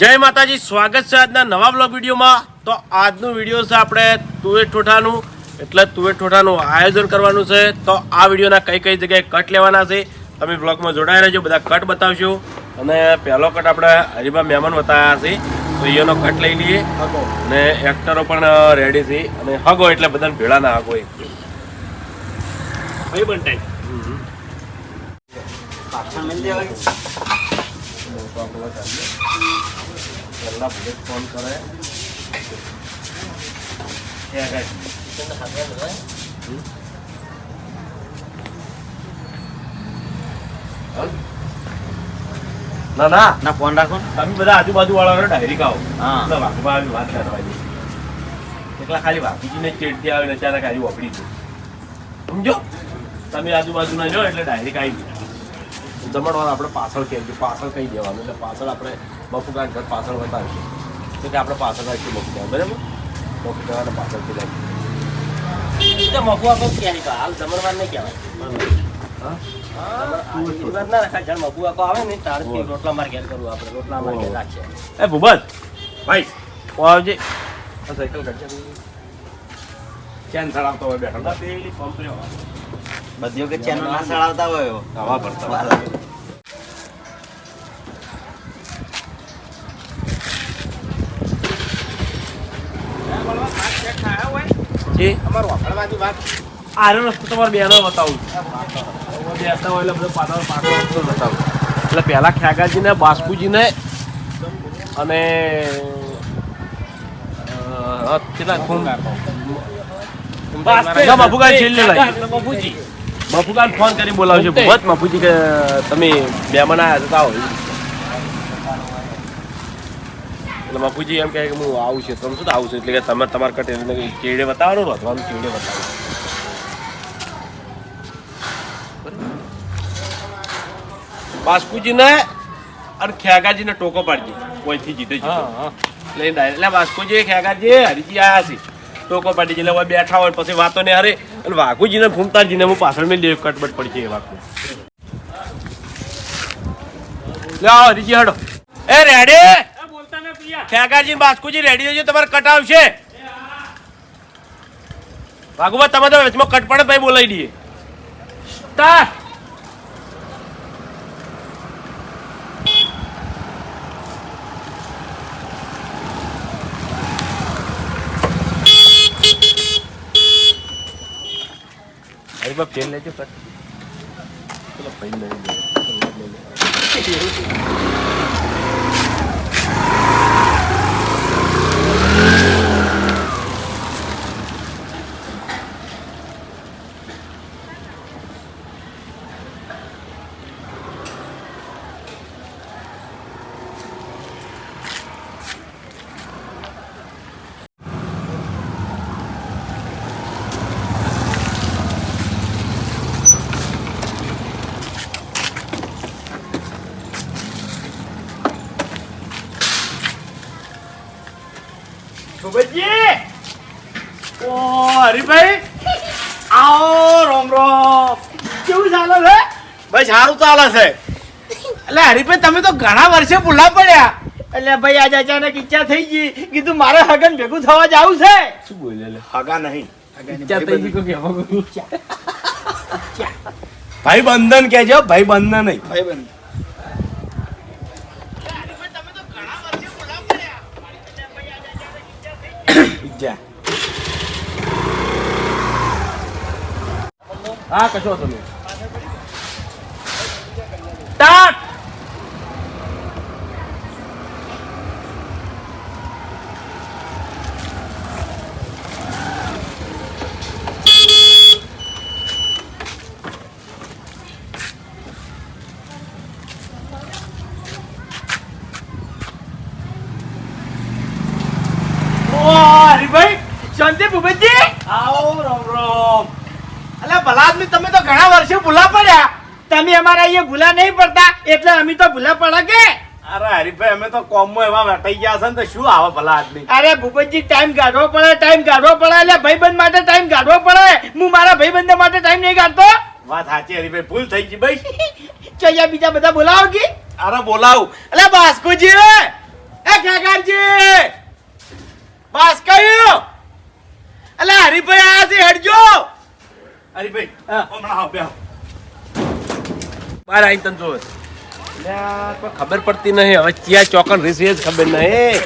જય માતાજી, સ્વાગત છે આજના નવા બ્લોગ વિડીયોમાં। તો આજનો વિડીયો છે આપણે તુવેર ઠોઠાનું, એટલે તુવેર ઠોઠાનું આયોજન કરવાનું છે। તો આ વિડીયોના કઈ કઈ જગ્યાએ કટ લેવાના છે તમે બ્લોગમાં જોડાઈ રહેજો, બધા કટ બતાવશું। અને પહેલો કટ આપણે હરીબા મહેમાન બતાવ્યા છે, તો એનો કટ લઈ લઈએ। અને એક્ટરો પણ રેડી છે, અને હગો એટલે બધાને ભેળા ના હગો એક ભાઈ બંટાઈ પહેલા ભૂત ફોન કરે ના ના ના ફોન રાખો, તમે બધા આજુબાજુ વાળા ડાયરેક્ટ આવો। એટલે વાઘુબા વાત કરવા દે, એકલા ખાલી વાઘુજીને ચેડથી આવે અચાનક આજે વાપરી દો, સમજો? તમે આજુબાજુ ના જો એટલે ડાયરેક્ટ આવી ગયો। જમણવાર આપણે પાછળ કહેજો, પાછળ કહી દેવાનું, એટલે પાછળ આપણે બફુગાન ઘર પાછળ બતાવીશું, તો કે આપણે પાછળ રાખીએ બફુગાન, બરાબર? બફુગાન પાછળ થઈ જાય મફુ આપણે ક્યાંય તો હાલ જમણવાર નહીં કહેવાય, ના રાખા જણ મફુ આખો આવે ને તારથી રોટલા માર ઘેર કરવું, આપણે રોટલા માર ઘેર રાખીએ। એ ભૂપત ભાઈ આવજે, સાયકલ કાઢજે, ચેન ચડાવતો હોય બેઠા પેલી પંપ રહ્યો બધીઓ કે ચેન ના ચડાવતા હોય હવા ભરતા એટલે પેલા ખ્યાગાજીને, બાસ્કુજીને અને મફુગાન ફોન કરી બોલાવજો। બસ મફુજી કે તમે મહેમાન આવ્યા હતા, આવો એટલે મફુજી એમ કહે કે હું આવું છું, તમે શું આવું છું? એટલે કે તમે તમારે કટે ચેડે બતાવવાનું, રોધવાનું ચેડે બતાવવાનું। બાસ્કુજીને અને ખ્યાગાજીને ટોકો પાડજે, કોઈથી જીતે એટલે બાસ્કુજી ખ્યાગાજી હરીજી આવ્યા છે, ટોકો પાડી એટલે બેઠા હોય પછી વાતો ને હારે, અને વાઘુજીને ફૂમતાજીને હું પાછળ મેં કટબટ પડી છે એ વાઘુ લે હરીજી હડો એ રેડી ખ્યાગાજી બાસ્કુજી રેડી રહેજો, તમારે કટ આવશે। વાઘુબા તમે તો વચમાં કટ પડે ભાઈ બોલાવી દઈએ। સ્ટાર્ટ બાપ ચેન લેજો કટ, ચલો ભાઈ લઈ લે હરીભાઈ આવો, રોમ રોમ, કેવું ચાલે છે? ભાઈ સારું ચાલે છે। એટલે હરીભાઈ તમે તો ઘણા વર્ષે ભૂલા પડ્યા, એટલે ભાઈ આજે અચાનક ઈચ્છા થઈ ગઈ, કીધું મારે હગન ભેગું થવા જવું છે। શું બોલે હગા નહીં, ઈચ્છા થઈ ગઈ, ભાઈ બંધન કહેજો, ભાઈ બંધન નહીં, ભાઈ બંધન। હા કશો તમે સ્ટાર્ટ હરીભાઈ શાંતિ ભૂપતજી આવો, રોમ રોમ। અલ્યા ભલા આદમી, તમે તો ઘણા વર્ષે ભૂલા પડ્યા, તમે અમારા અહીંયા ભૂલા નહીં પડતા એટલે અમે તો ભૂલા પડે કે? અરે હરીભાઈ અમે તો કોમમાં એવા વટાઈ ગયા છે ને, તો શું આવે ભલા આદમી? અરે ભૂપતજી ટાઈમ કાઢવો પડે, ટાઈમ કાઢવો પડે, એટલે ભાઈબંધ માટે ટાઈમ કાઢવો પડે। હું મારા ભાઈબંધ માટે ટાઈમ નહીં કાઢતો। વાત સાચી હરીભાઈ, ભૂલ થઈ ગઈ ભાઈ। ચયા બીજા બધા બોલાવો કે? અરે બોલાવ. એટલે બાસ્કુજી એ ખેગારજી બસ કયો અલે હરીભાઈ આયા છે હેડજો હરીભાઈ હમણાં આવ બે બાર આઈ તન જો કોઈ ખબર પડતી નહીં હવે ક્યાં ચોકન રીસ જ ખબર નહીં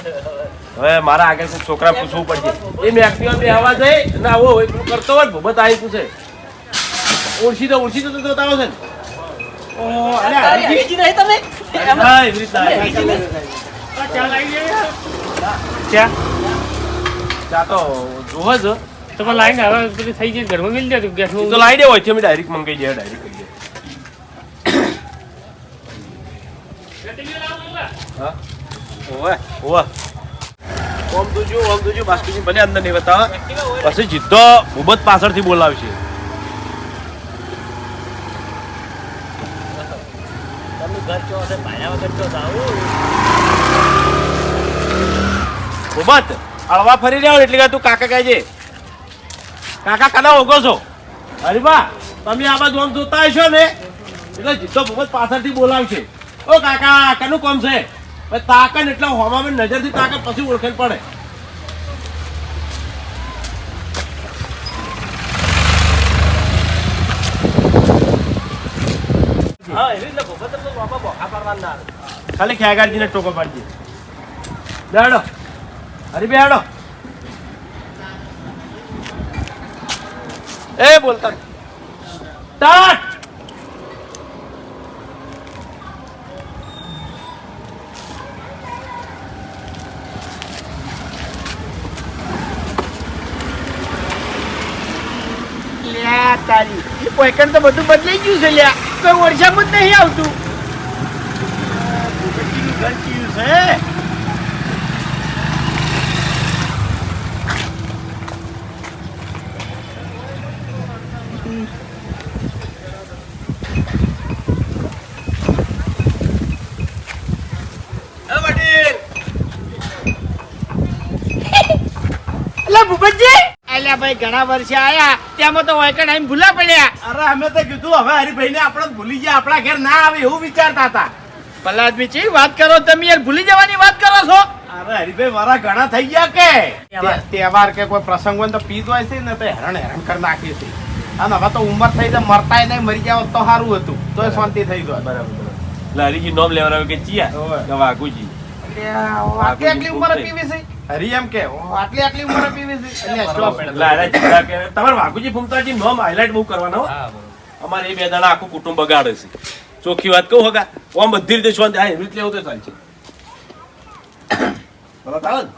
હવે મારા આગળ કોઈ છોકરા પૂછવું પડશે એ મેં એક્ટિવા બે આવા જાય ના આવો એટલું કરતો હોય ભૂબત આવી પૂછે ઓળખી તો બતાવો છે ને ઓ અલે હરીજી નહીં તમે હા એવી રીતના ચા લાવી દે ચા તો જોવો જ તો પણ લાઈને હવે પેલી થઈ જાય ઘરમાં મિલ જાય ગેસ તો લાવી દે હોય છે અમે ડાયરેક્ટ મંગાઈ દે ડાયરેક્ટ કરી દે હા ઓવે ઓવે ઓમ તુજુ બાસ્કુજી બને અંદર નહીં બતાવે પછી જીતો ભૂબત પાછળથી બોલાવશે ભૂબત હળવા ફરી રહ્યા એટલે કે તું કાકા કહે છે કાકા કના ઓગો છો હરીબા તમે આ બાજુ આમ જોતા હશો ને એટલે જીતો ભૂબત પાછળથી બોલાવશે ઓ કાકા કનું કોમ છે તાકન એટલે હોવામાં નજરથી તાકન પછી ઓળખેલ પડે ખાલી ખેગારજીને ટોકો પાડજે બેડો હરી બેડો એ બોલતા સ્ટાર્ટ તારી પોઈકણ તો બધું બદલાઈ ગયું છે લ્યા કોઈ વર્ષામાં જ નહીં આવતું ઘર કયું છે ભાઈ ઘણા વર્ષે આયા ત્યાંમાં તો વાયકણ આવીને ભૂલા પડ્યા અરે અમે તો કીધું હવે હરીભાઈ ને આપણે ભૂલી ગયા આપણા ઘેર ના આવે એવું વિચારતા હતા ભલા આદમી છે વાત કરો તમે યાર ભૂલી જવાની વાત કરો છો અરે હરીભાઈ મારા ઘણા થઈ ગયા કે તહેવાર કે કોઈ પ્રસંગ હોય તો પીત હોય છે ને તો હેરાન કરી નાખીએ છે અને હવે તો ઉંમર થઈ જાય મરતાય નહીં મરી જાવ તો સારું હતું તો શાંતિ થઈ જાય બરાબર હરીજી નોમ લેવડાવે કે ચિયા વાઘુજી આટલી ઉંમર પીવી છે હરી એમ કે આટલી ઉંમર પીવી છે તમારે વાઘુજી ફૂમતાજી નોમ હાઇલાઇટ બહુ કરવાનો અમારે એ બે દાડા આખું કુટુંબ બગાડે છે ચોખ્ખી વાત કહું હગા ઓમ બધી રીતે શાંતિ આ એવી રીતે લેવું તો ચાલશે બરાબર આવે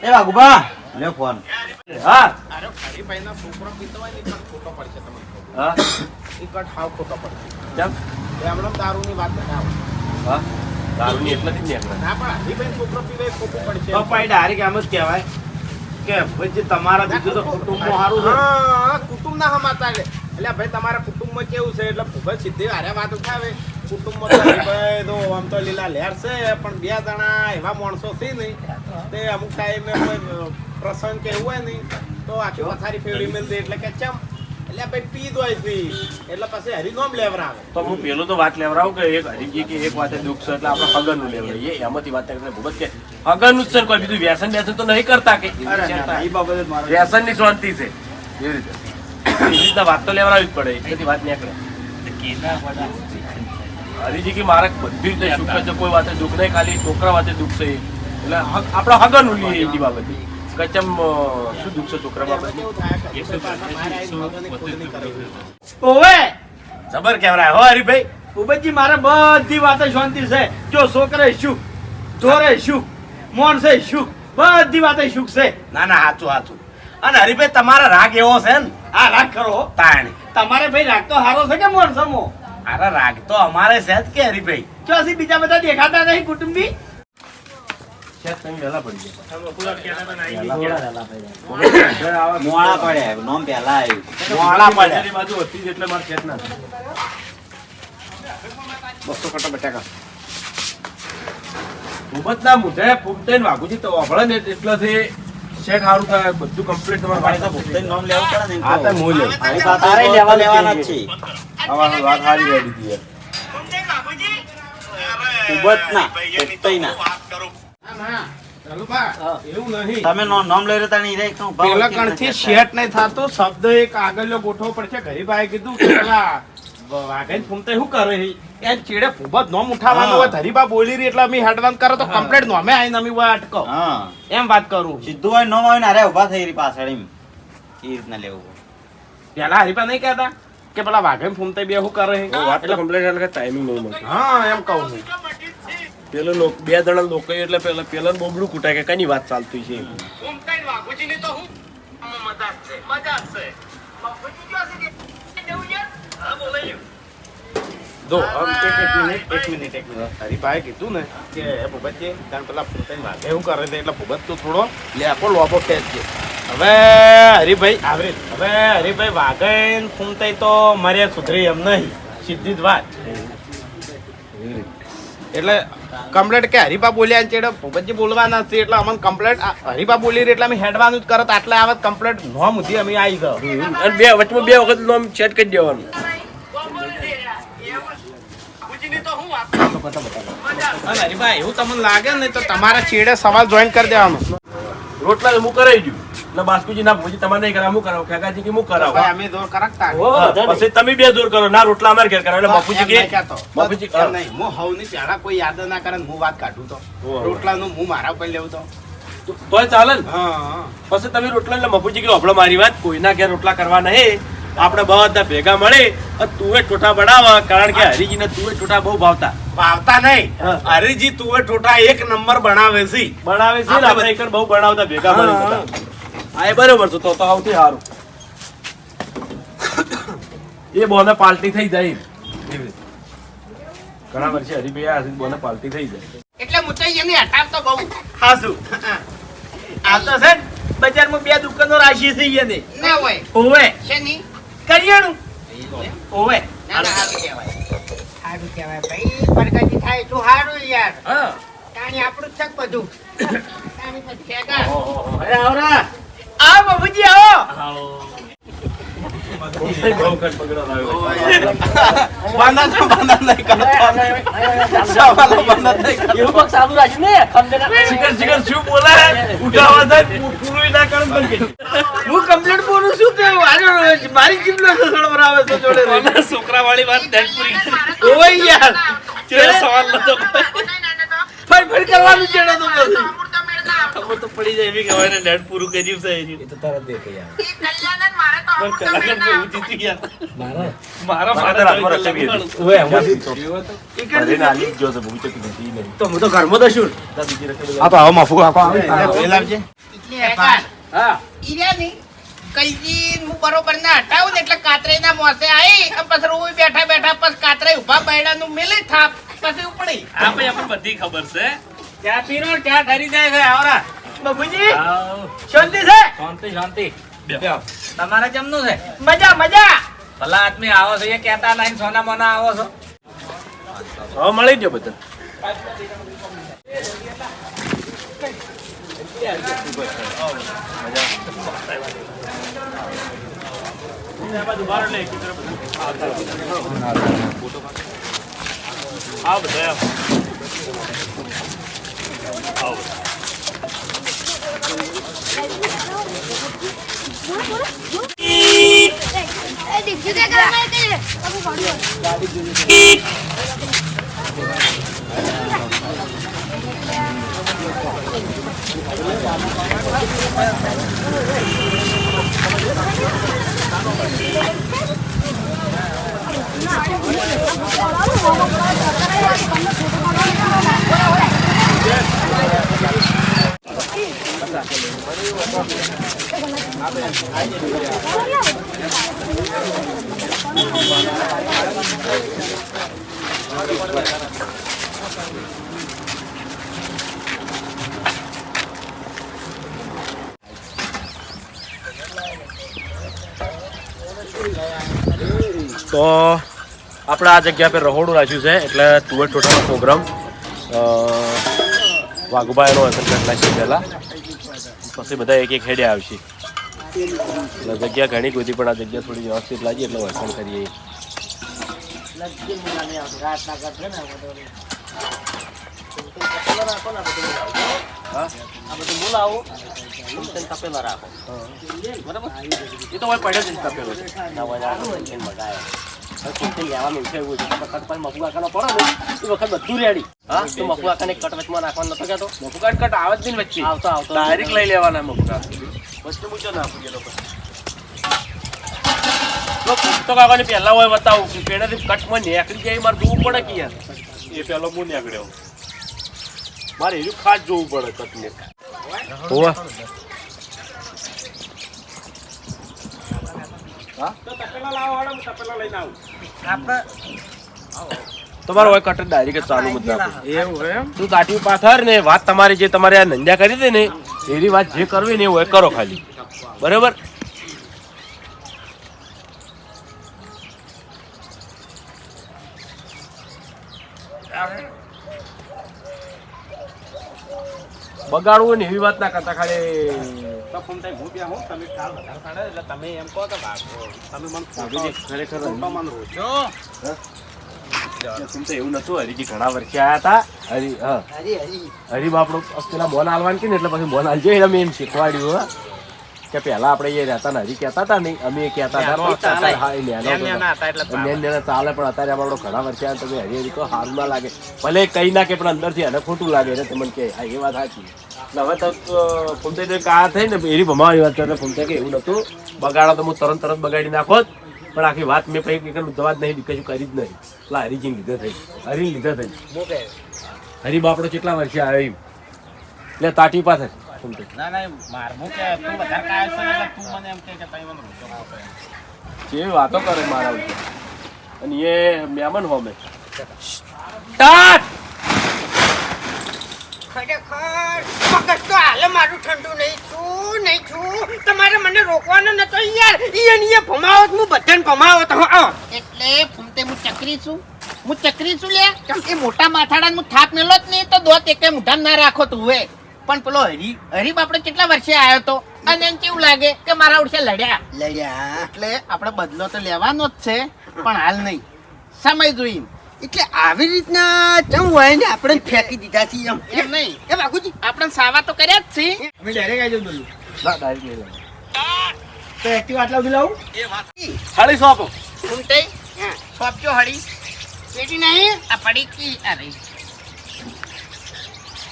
એ વાઘુબા લે ફોન હા અરે હરીભાઈ ના છોકરો પીતો હોય ને પણ ખોટો પડશે તમને હા એ કટ હાવ ખોટો પડશે કેમ એમનો દારૂની વાત ના હા દારૂની એટલાથી જ નીકળે ના પણ હરીભાઈ છોકરો પીવે ખોટું પડશે તો પાઈ ડાયરેક્ટ એમ જ કહેવાય કે ભાઈ તમારા બીજું તો કુટુંબમાં સારું છે હા કુટુંબ ના હમાતા એટલે ભાઈ તમારા કુટુંબમાં કેવું છે એટલે ભૂગત સીધી હારે વાત ઉઠાવે કુટુંબમાં તો હરીભાઈ તો આમ તો લીલા લહેર છે પણ બે જણા એવા માણસો છે નહીં તે અમુક ટાઈમે કોઈ પ્રસંગ કે એવું હોય નહીં તો આખી પથારી ફેરવી મેળ દે એટલે કે ચમ એટલે ભાઈ પી દોય છે એટલે પછી હરી નોમ લેવરાવે તો હું પેલું તો વાત લેવરાવું કે એક હરીજી કે એક વાતે દુઃખ છે એટલે આપણે હગનનું લેવડાવીએ એમાંથી વાત કરીને ભૂગત કે હગનનું જ છે કોઈ બીજું વ્યસન વ્યસન તો નહીં કરતા કે એ બાબતે મારે વ્યસન ની શાંતિ છે એવી રીતે એવી રીતના વાત તો લેવડાવી જ પડે એટલી વાત નીકળે હરીજી કે મારે બધી રીતે સુખ છે કોઈ વાતે દુઃખ નહીં ખાલી છોકરા વાતે દુઃખ છે એટલે આપણા હગનનું લઈએ એની બાબતે કચમ શું દુઃખ છે છોકરા બાબતે કેવું થાય કે મારે આવીને મગજની ખોડ નહીં કરવી. ઓવે જબર કેમેરા હો હરીભાઈ ઉબજી મારે બધી વાતો શાંતિ છે જો છોકરે શું ઢોરે શું મોણસે શું બધી વાતો સુખ છે ના ના સાચું સાચું અને હરીભાઈ તમારા રાગ એવો છે ને આ રાગ કરો તાણી તમારે ભાઈ રાગ તો હારો છે કે મોણસમો અરે રાગ તો અમારે છે જ કે હરીભાઈ જો હજી બીજા બધા દેખાતા નહીં કુટુંબી તમે વહેલા પડી મોડા પડ્યા નોમ પહેલા આવ્યું મોડા પડ્યા બાજુ હતી એટલે મારે ખેત ના 200 કટા બટાકા ભૂપત ના મુઢે ફૂમતે વાઘુજી તો વાપરે ને એટલાથી શેક સારું થાય બધું કમ્પ્લીટ તમારે પાણી તો પોતે નોમ લેવું પડે ને આ તો હું લેવું તારે લેવાના જ છે આવા વાત સારી રેડી હતી ઉબત ના એકતઈ ના એવું નહીં તમે નામ લઈ રહ્યા તાણી રે તો પેલા કણથી શેટ નહીં થતો શબ્દ એક આગળનો ગોઠવો પડશે ગરીબાએ કીધું કે પેલા વાઘાઈ ફૂમતે શું કરે છે એ ચેડે ફૂબત નોમ ઉઠાવવાનું હોય ધરીબા બોલી રહી એટલે અમે હેડવાન કરો તો કમ્પ્લેટ નોમે આવીને અમે હોય અટકો હા એમ વાત કરું સીધું હોય નામ આવે ને અરે ઉભા થઈ રહી પાછળ એમ એ રીતના લેવું પેલા હરીપા નહીં કહેતા કે પેલા વાઘાઈ ફૂમતે બે શું કરે છે વાત તો કમ્પ્લેટ એટલે ટાઈમિંગ નહીં મળે હા એમ કહું છું પેલો બે જણા લોકો એટલે પેલા બોબડું કૂટાય કે કની વાત ચાલતી છે જો એક મિનિટ હરીભાઈ કીધું ને કે ભૂપતજી તાર પેલા ફૂમતાઈ વાઘે એવું કરે છે એટલે ભૂપત તો થોડો લેપો લોબો ખેંચજે હવે હરીભાઈ વાઘે ફૂમતાઈ તો મારે સુધરી એમ નહીં સીધી જ વાત એટલે કમ્પ્લેટ કે હરીબા બોલ્યા ને ચેડે ભૂપતજી બોલવાના છે એટલે અમને કમ્પ્લેટ હરીબા બોલી રહી એટલે અમે હેડવાનું જ કરત આટલે આવત કમ્પ્લેટ નોમ સુધી અમે આવી ગયો અને વચમાં બે વખત નામ સેટ કરી દેવાનું અને હરીભાઈ એવું તમને લાગે ને તો તમારા ચેડે સવાલ જોઈન કરી દેવાનો રોટલા હું કરાવી દઉં એટલે બાસ્કુજી ના ભૂજી તમારે નહીં કરાવ હું કરાવું કાકાજી કે હું કરાવ ભાઈ અમે જોર કરાકતા પછી તમે બે જોર કરો ના રોટલા અમારે ઘેર કરાવ એટલે બાપુજી કે બાપુજી એમ નહીં હું હવની પહેલા કોઈ યાદ ના કરે ને હું વાત કાઢું તો રોટલાનું હું મારા ઉપર લેવું તો તોય ચાલે ને હા પછી તમે રોટલા એટલે બાપુજી કે આપણો મારી વાત કોઈના ઘેર રોટલા કરવા નહીં આપણે બધા ભેગા મળે તુવે ઠોઠા બનાવવા કારણ કે હરીજીને તુવે ઠોઠા બહુ ભાવતા ભાવતા નહીં હરીજી તુવેર ઠોઠા એક નંબર બનાવે છે બનાવે છે ને આપણે એક બહુ બનાવતા ભેગા મળી બધા હા એ બરોબર છે તો સૌથી સારું એ બોને પાર્ટી થઈ જાય એવી રીતે. ઘણા વર્ષે હરીભાઈ આ બોને પાર્ટી થઈ જાય એટલે મુચાઈ એની હટાવતો બહુ હાસુ આ તો છે ને બજારમાં બે દુકાનો રાખી છે એને ના હોય ઓવે શેની કરિયાણું ઓવે ના ના હારું કહેવાય સારું કહેવાય ભાઈ પ્રગતિ થાય તો સારું યાર હા તાણી આપણું જ છે બધું તાણી પછી ઠેકા અરે આવરા આવો બાબુજી આવો બહુ ખર્ચ પકડો આવ્યો બાંધા નહીં કરતો સવાલો બાંધા નહીં કરતો. એવું પગ સારું રાખ્યું ને સમજે શિખર શું બોલે ઉઠાવા થાય પૂરું ના કરે પણ કે હું કમ્પ્લીટ બોલું છું તે મારી જીભનો સસળ બરાબર છે જોડે છોકરા વાળી વાત ધ્યાન પૂરી ઓવે યાર કેવો સવાલ નતો ફરી કરવાનું ચેડો તો પછી ખબર તો પડી જાય એવી કહેવાય ને નેટ પૂરું કર્યું છે એ તો તારા દેખ યાર પણ કલાકાર જેવું જીતી ગયા મારા ફાધર આત્મા રક્ષા બી હતી ઓએ હું અરે નાલી જો છે ભૂચક નથી નહીં તો હું તો ઘરમાં તો છું તા બીજી રકમ આ તો હવે મફુ કાકો આવે લાવજે એટલે હેકાર હા ઈર્યા ની કઈજી હું બરોબર ના હટાવું ને એટલે કાતરે ના મોસે આવી અને પછી હું બેઠા બેઠા પછી કાતરે ઉભા બૈડાનું મેલે થાપ પછી ઉપડી આ ભાઈ આપણને બધી ખબર છે ચા પીરો ચા ઠરી જાય છે આવરા બાબુજી શાંતિ છે શાંતિ શાંતિ બે તમારે કેમનું છે મજા મજા ભલા આદમી આવો છો એ કહેતા નહીં સોના મોના આવો છો હવે મળી ગયો બધા તો આપણે આ જગ્યા પર રહોડું રાખ્યું છે એટલે તુવેર ઠોઠાનો પ્રોગ્રામ વાઘુભાઈનો હશે કેટલા છે પહેલાં પછી બધા એક એક હેડે આવશે એટલે જગ્યા ઘણી બધી પણ આ જગ્યા થોડી વ્યવસ્થિત લાગી એટલે વર્તન કરીએ લગી મુલા નહીં આવતી રાત ના કરશે ને તપેલો રાખો ને બધું આ બધું બોલાવો તપેલો રાખો બરાબર એ તો હોય પડ્યો જ તપેલો છે ના હોય મગાયા કુંતી લેવાનું છે એવું છે કટ પર મફુઆ કાનો પડો ને એ વખત બધું રેડી હા તો મફુઆ કાને કટ વચમાં નાખવાનું નતો કહેતો મફુકાટ કટ આવે જ નહીં વચ્ચે આવતો ડાયરેક્ટ લઈ લેવાના મફુકાટ વચ્ચે મૂચો ના આપી લોકો તો કાકાને પહેલા હોય બતાવું કે પેડાથી કટમાં નીકળી જાય મારે જોવું પડે કે યાર એ પહેલો હું નીકળ્યો મારે એનું ખાસ જોવું પડે કટને હોવા તો તપેલા લાવો હાડો હું તપેલા લઈને આવું આપણે તમારો હોય કટર ડાયરેક્ટ ચાલુ મુદ્દા એવું એમ તું કાઠી પાથર ને વાત તમારી જે તમારે આ નંજા કરી દે ને એની વાત જે કરવી ને એવું કરો ખાલી બરાબર બગાડવું ને એવી વાત ના કરતા ખાલી તો ફોન થાય હું ત્યાં હું તમે કાલ વધારે કાઢે એટલે તમે એમ કહો કે ભાગો તમે મને ખરેખર ફોટો મને રોજો તો એવું નતું હરીજી ઘણા વર્ષે આયા હતા હરી બાપડો પેલા મોન હાલવાનું કે ને એટલે પછી મોન હાલજો અમે એમ શીખવાડ્યું હો કે પેલા આપણે એ રહેતા ને હરી કહેતા હતા ને અમે કહેતા હતા હા એ નેનો ચાલે પણ અત્યારે આપણો ઘણા વર્ષે આવ્યા તમે હરી હરી કહો સારું ના લાગે ભલે કઈ ના કે પણ અંદરથી એને ખોટું લાગે એટલે તમને કે હા એ વાત સાચી એટલે હવે તો ફૂમતે કા થઈ ને એરી ભમાવી વાત કરે ફૂમતે કે એવું નતું બગાડો તો હું તરત બગાડી નાખો જ પણ આખી વાત મેં પછી જવા જ નહીં કશું કરી જ નહીં એટલે હરીજી લીધે થઈ હરી લીધે થઈ હરી બાપડો કેટલા વર્ષે આવ્યો એમ એટલે તાટી પાસે ના ના માર હું કે તું વધારે કાય છે એટલે તું મને એમ કે તમે મને રોજો મોટો જે વાતો કરે મારા ઉપર અને એ મહેમાન હોમે સ્ટાર્ટ ખરેખર મગજ તો હાલે મારું ઠંડુ નહીં છું તમારે મને રોકવાનો નતો યાર ઈ ભમાવો હું બધાને ભમાવો તો એટલે ફૂમતે હું ચકરી છું લે કેમ કે મોટા માથાડા હું થાપ મેલો જ નહીં તો દોત એકે મુઠામ ના રાખો તું હવે પણ પેલો હરી બાપડે કેટલા વર્ષે આવ્યો તો અને એને કેવું લાગે કે મારા ઉડશે લડ્યા એટલે આપણે બદલો તો લેવાનો જ છે પણ હાલ નહીં સમય જોઈને એટલે આવી રીતના ચમ હોય ને આપણે ફેંકી દીધા છે એમ નહીં એ બાપુજી આપણે સાવા તો કર્યા જ છે અમે ડાયરેક્ટ આવી જવું ના ડાયરેક્ટ નહીં તો એક્ટિવ આટલા સુધી લાવું થાળી સોંપો ફૂમતે સોંપજો હળી પેટી નહીં આ પડી કી અરે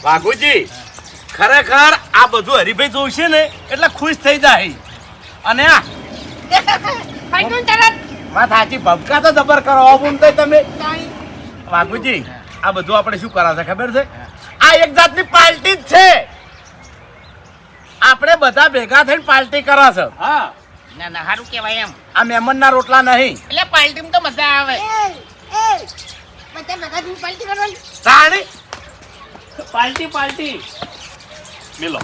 વાઘુજી ખરેખર આ બધું હરીભાઈ જોશે ને એટલે ખુશ થઈ જાય અને આ ફાઈટું તરત વાત સાચી ભબકા તો જબર કરો આવું તો તમે વાઘુજી આ બધું આપણે શું કરાશે ખબર છે આ એક જાતની પાર્ટી જ છે આપણે બધા ભેગા થઈને પાર્ટી કરાશે હા ના ના સારું કહેવાય એમ આ મહેમાનના રોટલા નહીં એટલે પાર્ટીમાં તો મજા આવે બધા ભેગા થઈને પાર્ટી કરવાની તાણી પાર્ટી મિલો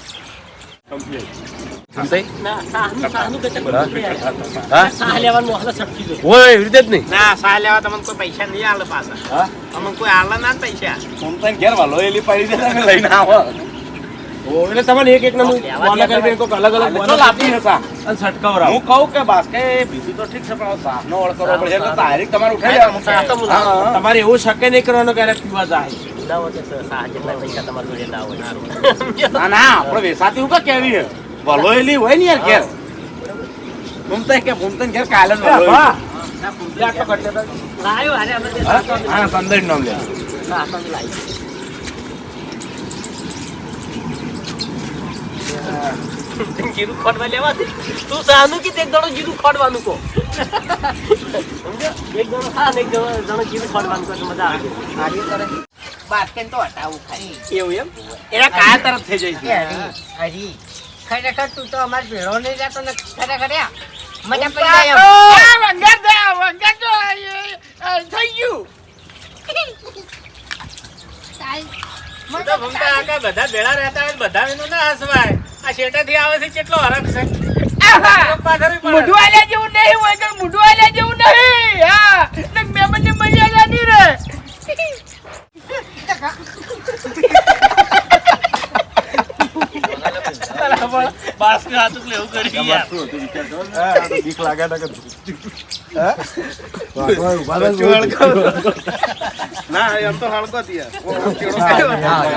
ઓય એવી રીતે જ નહીં ના સા લેવા તમને કોઈ પૈસા નહીં આલે પાછા તમને કોઈ આલે ના પૈસા ફોન ઘેર વાલો એલી પડી દે તમે લઈને આવો એટલે તમને એક એક નંબર વાલા કરી કોક અલગ અલગ બોટલ આપી હતા અને છટકાવરા હું કહું કે બાસ કે બીજું તો ઠીક છે પણ સાફનો ઓળ કરવો પડે એટલે તારીખ તમારે ઉઠાઈ જવાનું તમારે એવું શક્ય નહીં કરવાનું ક્યારે પીવા જાય ના ના આપણે વેસાતી હું કા કેવી હે વલો એલી હોય ને યાર ઘેર ઘૂમતા કે ઘૂમતા ઘેર કાલે જ વલો હા સંદર નામ લે જીરું ખોટવા લેવાથી તું સાનું કે એક દડો જીરું ખોટવાનું કો એક દડો હા ને એક દડો જીરું ખોટવાનું કો મજા આવે બાસ્કેટ તો હટાવું ખાલી એવું એમ એના કાયા તરફ થઈ જાય છે હરી ખરેખર તું તો અમાર ભેળો નહીં જતો ને ખરેખર મજા પડી જાય વંગર તો થઈ ગયું બધા ભેળા રહેતા હોય બધા એનું ના હસવાય આ શેટાથી આવે છે કેટલો હરખ છે મુઢું આલ્યા જેવું નહીં હોય કે મુઢું આલ્યા જેવું નહીં હા ને મેમન ને મર્યાદા નહીં રે બાસ્કેટ હાથ લેવું કરી યાર બીક લાગે ના એમ તો હળકો જ યાર. ઓ, કેળો ખાય.